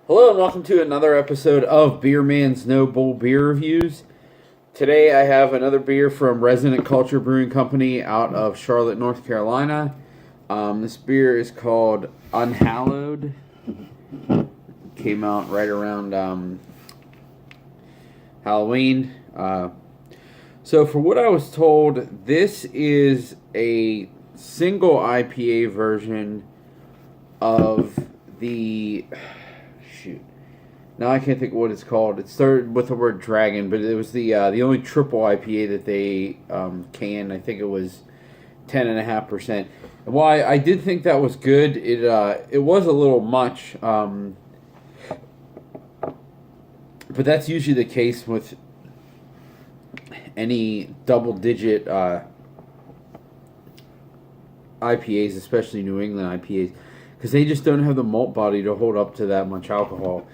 Hello and welcome to another episode of Beer Man's No Bull Beer Reviews. Today I have another beer from Resonant Culture Brewing Company out of Charlotte, North Carolina. This beer is called Unhallowed. Came out right around Halloween. So for what I was told, this is a single IPA version of the... Shoot. Now I can't think of what it's called. It started with the word dragon, but it was the only triple IPA that they canned. I think it was 10.5%. And while I did think that was good, it was a little much. But that's usually the case with any double-digit IPAs, especially New England IPAs, because they just don't have the malt body to hold up to that much alcohol.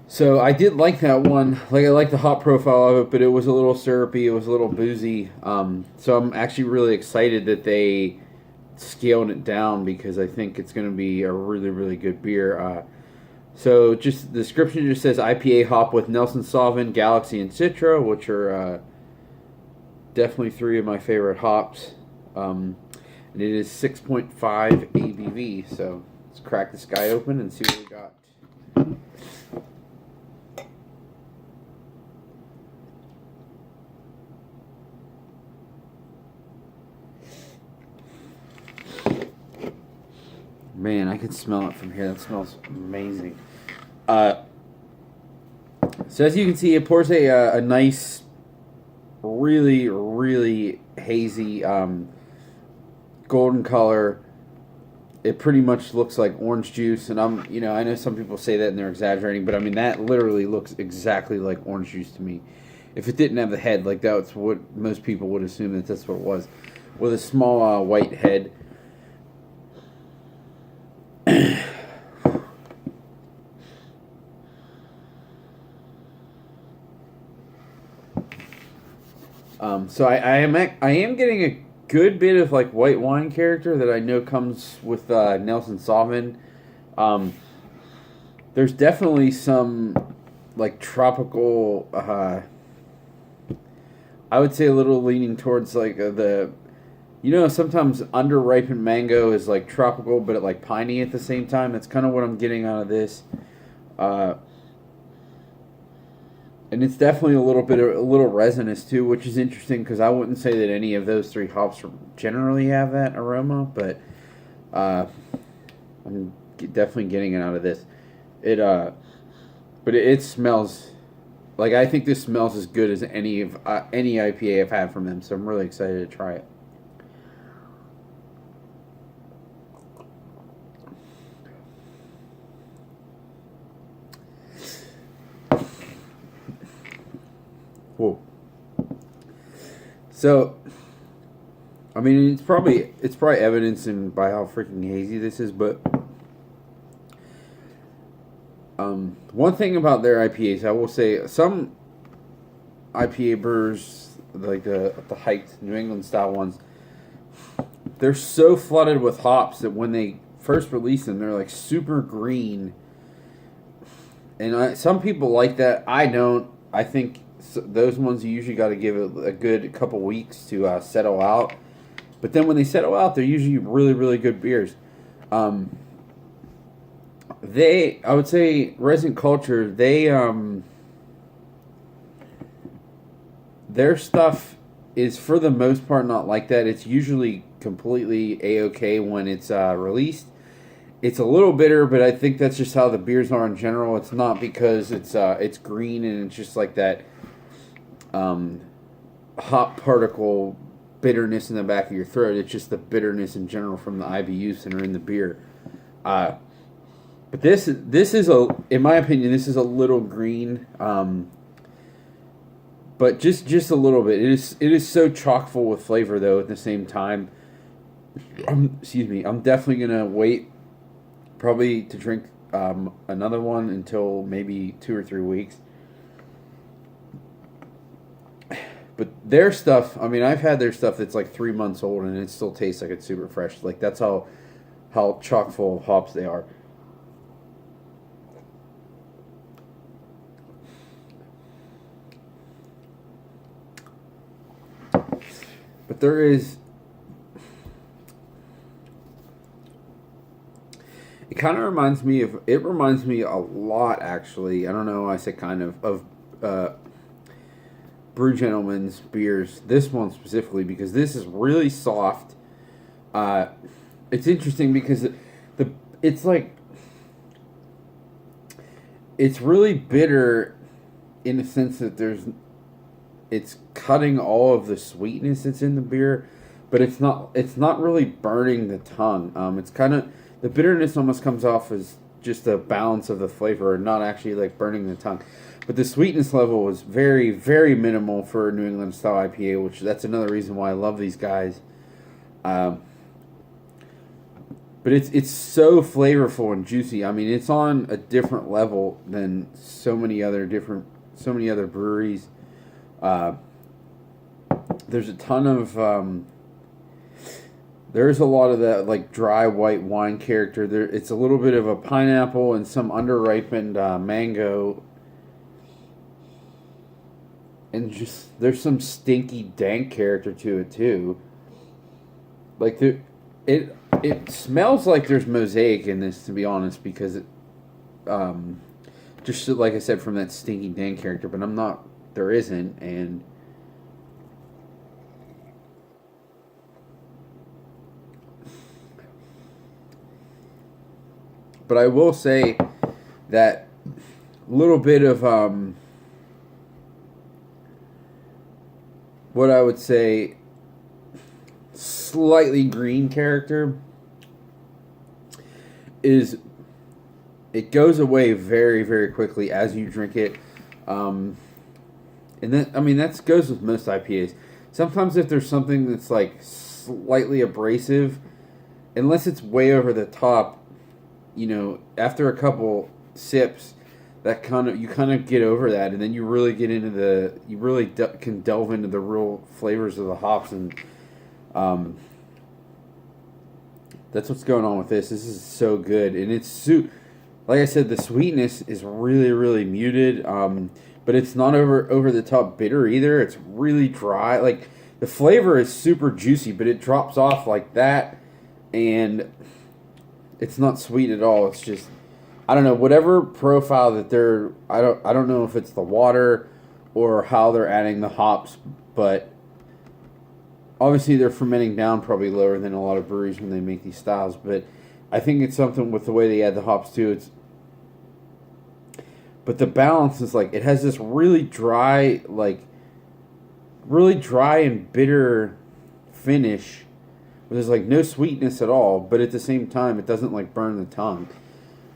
So I did like that one. Like, I like the hop profile of it, but it was a little syrupy. It was a little boozy. So I'm actually really excited that they scaled it down because I think it's going to be a really, really good beer. So just the description just says IPA hop with Nelson Sauvin, Galaxy, and Citra, which are definitely three of my favorite hops. And it is 6.5 ABV. So let's crack this guy open and see what we got. Man, I can smell it from here. That smells amazing. So as you can see, it pours a nice, really, really hazy golden color. It pretty much looks like orange juice, and I know some people say that and they're exaggerating, but I mean that literally looks exactly like orange juice to me. If it didn't have the head, like that's what most people would assume that's what it was, with a small white head. So I am getting a good bit of like white wine character that I know comes with Nelson Sauvin. There's definitely some like tropical. I would say a little leaning towards like sometimes underripened mango is like tropical, but it like piney at the same time. That's kind of what I'm getting out of this. And it's definitely a little resinous too, which is interesting because I wouldn't say that any of those three hops generally have that aroma, but I'm definitely getting it out of this. But it smells like, I think this smells as good as any IPA I've had from them. So I'm really excited to try it. Whoa. So, I mean, it's probably evidenced by how freaking hazy this is, but one thing about their IPAs, I will say, some IPA brewers, like the hyped New England style ones, they're so flooded with hops that when they first release them, they're like super green. And some people like that. I don't. I think those ones you usually got to give it a good couple weeks to settle out. But then when they settle out, they're usually really, really good beers. I would say, Resident Culture, their stuff is for the most part not like that. It's usually completely A-okay when it's released. It's a little bitter, but I think that's just how the beers are in general. It's not because it's green and it's just like that hop particle bitterness in the back of your throat. It's just the bitterness in general from the IBUs that are in the beer. But this is in my opinion, this is a little green, but just a little bit. It is so chock full with flavor though. At the same time, excuse me, I'm definitely gonna wait probably to drink another one until maybe 2 or 3 weeks. But their stuff, I mean, I've had their stuff that's like 3 months old and it still tastes like it's super fresh. Like, that's how chock full of hops they are. there is. It kind of reminds me of. It reminds me a lot, actually. I don't know why I say kind of Brew Gentleman's beers. This one specifically because this is really soft. It's interesting because it's like it's really bitter in the sense that it's cutting all of the sweetness that's in the beer, but it's not really burning the tongue. It's kind of the bitterness almost comes off as just a balance of the flavor, and not actually like burning the tongue. But the sweetness level was very, very minimal for a New England style IPA, which that's another reason why I love these guys. But it's so flavorful and juicy. I mean, it's on a different level than so many other breweries. There's a ton of there's a lot of that like dry white wine character. It's a little bit of a pineapple and some underripened mango, and just there's some stinky dank character to it too. Like it smells like there's mosaic in this, to be honest, because it just like I said, from that stinky dank character. But there isn't, and but I will say that little bit of what I would say slightly green character is it goes away very, very quickly as you drink it. And then, I mean, that goes with most IPAs. Sometimes if there's something that's like slightly abrasive, unless it's way over the top, after a couple sips, you kind of get over that, and then you really get into can delve into the real flavors of the hops, and that's what's going on with this. This is so good, and like I said, the sweetness is really, really muted, but it's not over the top bitter either. It's really dry. Like, the flavor is super juicy, but it drops off like that, and it's not sweet at all. It's just, I don't know, whatever profile that I don't know if it's the water or how they're adding the hops, but obviously they're fermenting down probably lower than a lot of breweries when they make these styles, but I think it's something with the way they add the hops too. But the balance is like, it has this really dry and bitter finish where there's like no sweetness at all, but at the same time it doesn't like burn the tongue.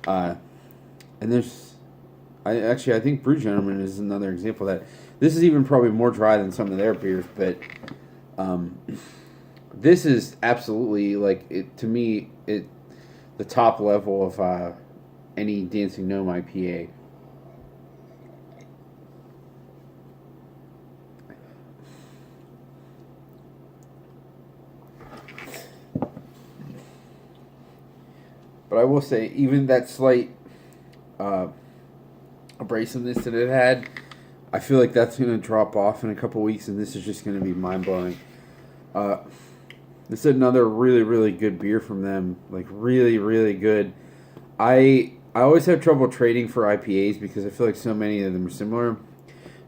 And I think Brew Gentleman is another example of that. This is even probably more dry than some of their beers, but this is absolutely to me the top level of any Dancing Gnome IPA. But I will say, even that slight abrasiveness that it had, I feel like that's going to drop off in a couple weeks, and this is just going to be mind-blowing. This is another really, really good beer from them. Like, really, really good. I always have trouble trading for IPAs because I feel like so many of them are similar.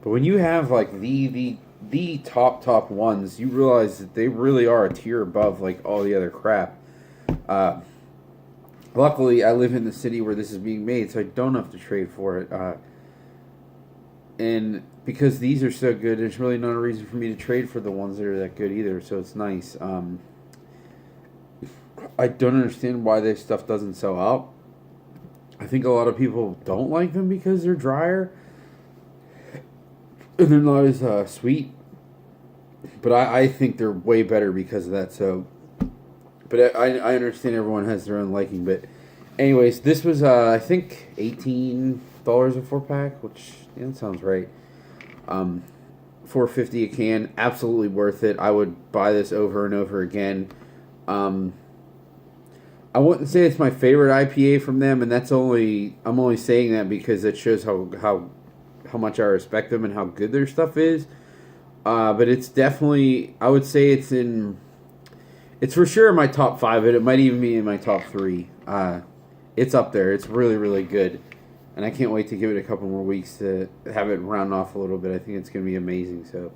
But when you have, like, the top ones, you realize that they really are a tier above, like, all the other crap. Luckily, I live in the city where this is being made, so I don't have to trade for it. And because these are so good, there's really not a reason for me to trade for the ones that are that good either, so it's nice. I don't understand why this stuff doesn't sell out. I think a lot of people don't like them because they're drier and they're not as sweet. But I think they're way better because of that, so... But I understand everyone has their own liking. But anyways, this was, I think, $18 a 4-pack, which, that sounds right. $4.50 a can, absolutely worth it. I would buy this over and over again. I wouldn't say it's my favorite IPA from them, and I'm only saying that because it shows how much I respect them and how good their stuff is. But it's definitely, I would say it's for sure in my top 5, but it might even be in my top 3. It's up there. It's really, really good. And I can't wait to give it a couple more weeks to have it round off a little bit. I think it's going to be amazing. So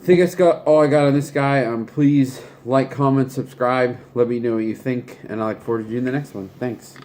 I think that's all I got on this guy. Please like, comment, subscribe. Let me know what you think. And I look forward to doing the next one. Thanks.